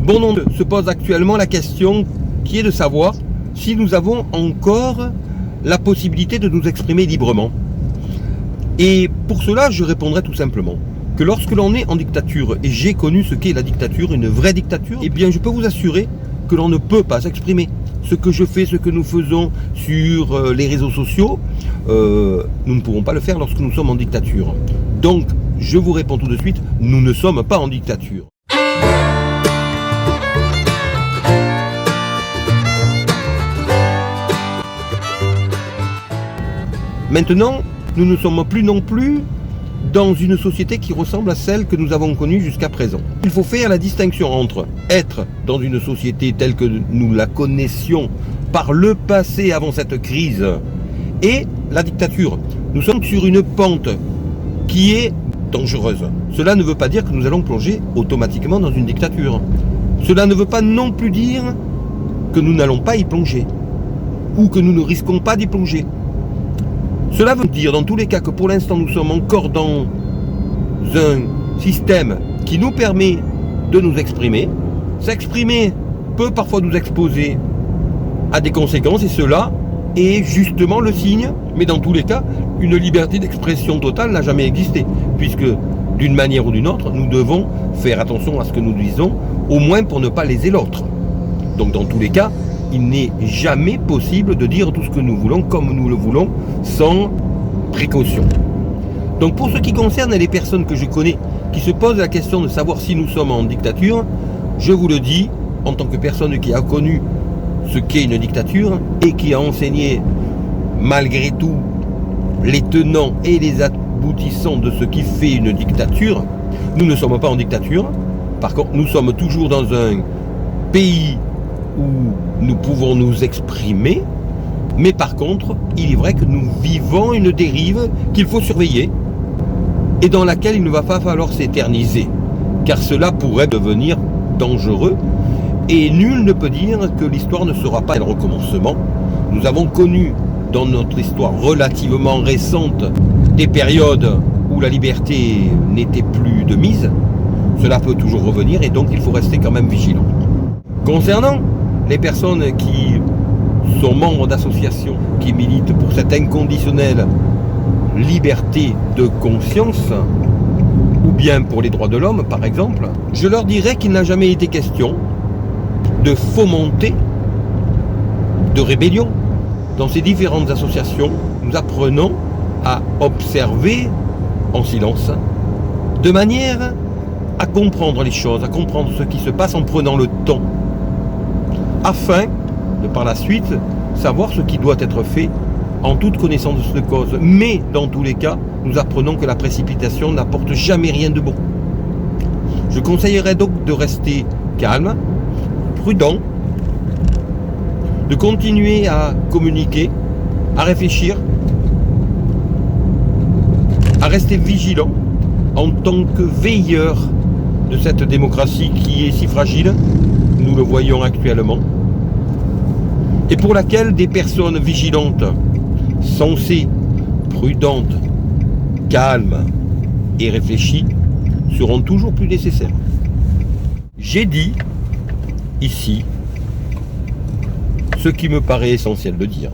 Bon nombre se pose actuellement la question qui est de savoir si nous avons encore la possibilité de nous exprimer librement. Et pour cela, je répondrai tout simplement que lorsque l'on est en dictature, et j'ai connu ce qu'est la dictature, une vraie dictature, eh bien je peux vous assurer que l'on ne peut pas s'exprimer. Ce que je fais, ce que nous faisons sur les réseaux sociaux, nous ne pouvons pas le faire lorsque nous sommes en dictature. Donc, je vous réponds tout de suite, nous ne sommes pas en dictature. Maintenant, nous ne sommes plus non plus dans une société qui ressemble à celle que nous avons connue jusqu'à présent. Il faut faire la distinction entre être dans une société telle que nous la connaissions par le passé avant cette crise et la dictature. Nous sommes sur une pente qui est dangereuse. Cela ne veut pas dire que nous allons plonger automatiquement dans une dictature. Cela ne veut pas non plus dire que nous n'allons pas y plonger ou que nous ne risquons pas d'y plonger. Cela veut dire dans tous les cas que pour l'instant nous sommes encore dans un système qui nous permet de nous exprimer. S'exprimer peut parfois nous exposer à des conséquences et cela est justement le signe, mais dans tous les cas, une liberté d'expression totale n'a jamais existé, puisque d'une manière ou d'une autre, nous devons faire attention à ce que nous disons, au moins pour ne pas léser l'autre. Donc dans tous les cas, il n'est jamais possible de dire tout ce que nous voulons comme nous le voulons sans précaution. Donc pour ce qui concerne les personnes que je connais qui se posent la question de savoir si nous sommes en dictature, je vous le dis en tant que personne qui a connu ce qu'est une dictature et qui a enseigné malgré tout les tenants et les aboutissants de ce qui fait une dictature, nous ne sommes pas en dictature. Par contre, nous sommes toujours dans un pays où nous pouvons nous exprimer, mais par contre, il est vrai que nous vivons une dérive qu'il faut surveiller et dans laquelle il ne va pas falloir s'éterniser, car cela pourrait devenir dangereux et nul ne peut dire que l'histoire ne sera pas un recommencement. Nous avons connu dans notre histoire relativement récente des périodes où la liberté n'était plus de mise. Cela peut toujours revenir et donc il faut rester quand même vigilant. Concernant les personnes qui sont membres d'associations qui militent pour cette inconditionnelle liberté de conscience, ou bien pour les droits de l'homme par exemple, je leur dirais qu'il n'a jamais été question de fomenter de rébellion. Dans ces différentes associations, nous apprenons à observer en silence, de manière à comprendre les choses, à comprendre ce qui se passe en prenant le temps, afin de par la suite savoir ce qui doit être fait en toute connaissance de cause. Mais dans tous les cas, nous apprenons que la précipitation n'apporte jamais rien de bon. Je conseillerais donc de rester calme, prudent, de continuer à communiquer, à réfléchir, à rester vigilant en tant que veilleur de cette démocratie qui est si fragile, nous le voyons actuellement, et pour laquelle des personnes vigilantes, sensées, prudentes, calmes et réfléchies seront toujours plus nécessaires. J'ai dit ici ce qui me paraît essentiel de dire.